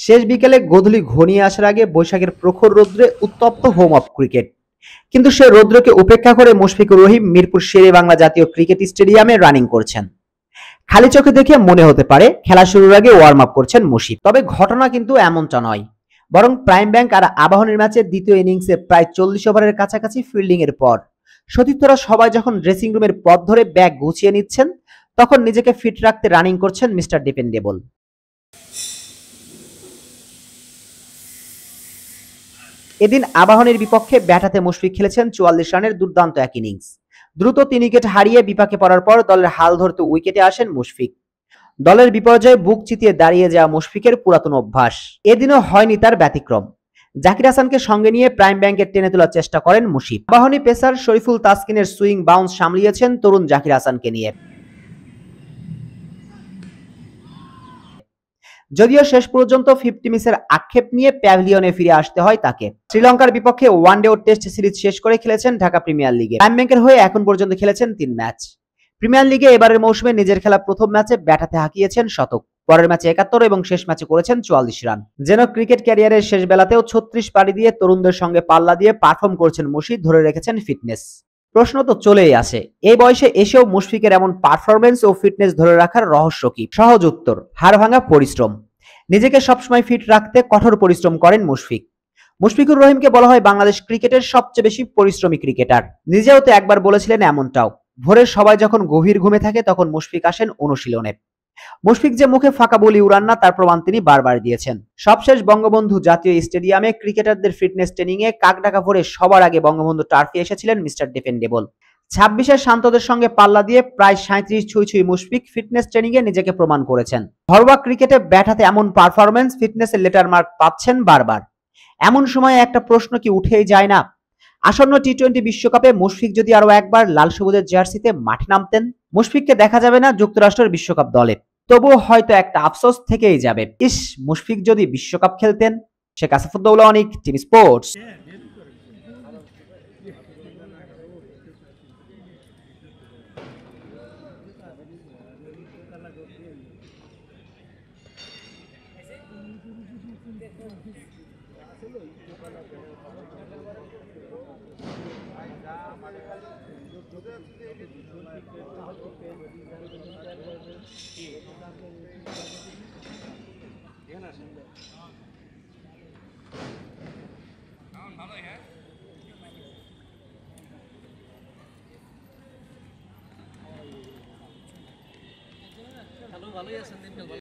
শেষ বিকেলে গোধূলি ঘনিয়ে আসার আগে বৈশাখের প্রখর রৌদ্রে উত্তপ্ত হোম অফ ক্রিকেট। কিন্তু সে রৌদ্রকে উপেক্ষা করে মুশফিকুর রহিম মিরপুর শেরেবাংলা জাতীয় ক্রিকেট স্টেডিয়ামে রানিং করছেন। খালি চোখে দেখে মনে হতে পারে খেলা শুরুর আগে ওয়ার্ম আপ করছেন মুশফিক। তবে ঘটনা কিন্তু এমনটা নয়, বরং প্রাইম ব্যাংক আর আবাহনীর ম্যাচের দ্বিতীয় ইনিংসে প্রায় 40 ওভারের কাছাকাছি ফিল্ডিং এর পর সতীর্থরা সবাই যখন ড্রেসিং রুমের পথ ধরে ব্যাগ গুছিয়ে নিচ্ছেন, তখন নিজেকে ফিট রাখতে রানিং করছেন মিস্টার ডিপেন্ডেবল। এদিন আবাহনীর বিপক্ষে ব্যাট হাতে মুশফিক খেলেছেন 44 রানের দুর্দান্ত এক ইনিংস। দ্রুত 3 উইকেট হারিয়ে বিপাকে পড়ার পর দলের হাল ধরতে উইকেটে আসেন মুশফিক। দলের বিপর্যয়ে বুক চিতিয়ে দাঁড়িয়ে যাওয়া মুশফিকের পুরাতন অভ্যাস, এদিনও হয়নি তার ব্যতিক্রম। জাকির হাসানকে সঙ্গে নিয়ে প্রাইম ব্যাংকের টেনে তোলার চেষ্টা করেন মুশিব। আবাহনী পেসার শরীফুল তাসকিনের সুইং বাউন্স সামলিয়েছেন তরুণ জাকির হাসানকে নিয়ে। যদিও শেষ পর্যন্ত 50 মিসের আক্ষেপ নিয়ে প্যাভিলিয়নে ফিরে আসতে হয় তাকে। শ্রীলঙ্কার বিপক্ষে ওয়ানডে ও টেস্ট সিরিজ শেষ করে খেলেছেন ঢাকা প্রিমিয়ার লিগে। প্রাইম ব্যাংকের হয়ে এখন পর্যন্ত খেলেছেন 3 ম্যাচ। প্রিমিয়ার লিগে এবারের মৌসুমে নিজের খেলা প্রথম ম্যাচে ব্যাট হাতে হাঁকিয়েছেন শতক, পরের ম্যাচে 71 এবং শেষ ম্যাচে করেছেন 44 রান। যেন ক্রিকেট ক্যারিয়ারের শেষ বেলাতেও 36 পাড়ি দিয়ে তরুণদের সঙ্গে পাল্লা দিয়ে পারফর্ম করছেন মুশফিক, ধরে রেখেছেন ফিটনেস। প্রশ্ন তো চলেই আসে, এই বয়সে এসেও মুশফিকের এমন পারফরমেন্স ও ফিটনেস ধরে রাখার রহস্য কি? সহজ উত্তর, হাড়ভাঙা পরিশ্রম। নিজেকে সবসময় ফিট রাখতে কঠোর পরিশ্রম করেন মুশফিক। মুশফিকুর রহিমকে বলা হয় বাংলাদেশ ক্রিকেটের সবচেয়ে বেশি পরিশ্রমী ক্রিকেটার। নিজেও তো একবার বলেছিলেন এমনটাও। ভোরের সবাই যখন গভীর ঘুমে থাকে তখন মুশফিক আসেন অনুশীলনে। মুশফিক যে মুখে ফাঁকা বলি উড়ান না তার প্রমাণ তিনি বারবার দিয়েছেন। সবশেষ বঙ্গবন্ধু জাতীয় স্টেডিয়ামে ক্রিকেটারদের ফিটনেস ট্রেনিং এ কাকডাকা ভরে সবার আগে বঙ্গবন্ধু টার্ফে এসেছিলেন মিস্টার ডিপেন্ডেবল। 26-এর শান্তদের সঙ্গে পাল্লা দিয়ে প্রায় 37 ছুঁই মুশফিক ফিটনেস ট্রেনিং এ নিজেকে প্রমাণ করেছেন। ঘরোয়া ক্রিকেটে ব্যাট হাতে এমন পারফরমেন্স, ফিটনেসের লেটার মার্ক পাচ্ছেন বারবার। এমন সময়ে একটা প্রশ্ন কি উঠেই যায় না, আসন্ন টি-20 বিশ্বকাপে মুশফিক যদি আরো একবার লাল সবুজের জার্সিতে মাঠে নামতেন? মুশফিককে দেখা যাবে না যুক্তরাষ্ট্রের বিশ্বকাপ দলে, তবুও হয়তো একটা আফসোস থেকেই যাবে, ইস মুশফিক যদি বিশ্বকাপ খেলতেন। শেখ আসাদুদ্দৌলা অনিক, টিম স্পোর্টস। ভালোই আছেন দিনকাল